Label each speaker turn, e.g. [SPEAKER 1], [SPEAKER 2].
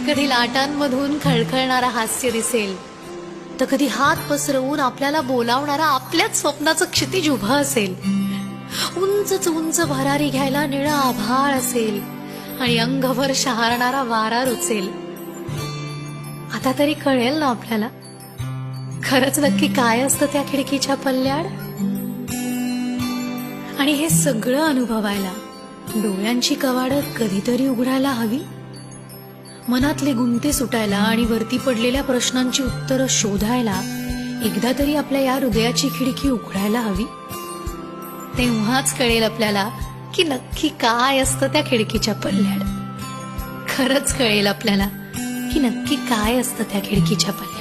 [SPEAKER 1] कधी लाटांमधून खळखळणारा हास्य दिसेल, तर कधी हात पसरवून आपल्याला बोलावणारा आपल्याच स्वप्नाचं क्षितिज उभं असेल. उंच उंच भरारी घ्यायला निळं आभाळ असेल आणि अंगभर शहारणारा वारा रुचेल. आता तरी कळेल ना आपल्याला खरंच नक्की काय असतं त्या खिडकीच्या पल्ल्याड. आणि हे सगळं अनुभवायला डोळ्यांची कवाडं कधीतरी उघडायला हवी, मनातले गुंते सुटायला आणि वरती पडलेल्या प्रश्नांची उत्तरं शोधायला एकदा तरी आपल्या या हृदयाची खिडकी उघडायला हवी. तेव्हाच कळेल आपल्याला की नक्की काय असतं त्या खिडकीच्या पल्ल्याड. खरंच कळेल आपल्याला की नक्की काय असतं त्या खिडकीच्या पल्ल्याड.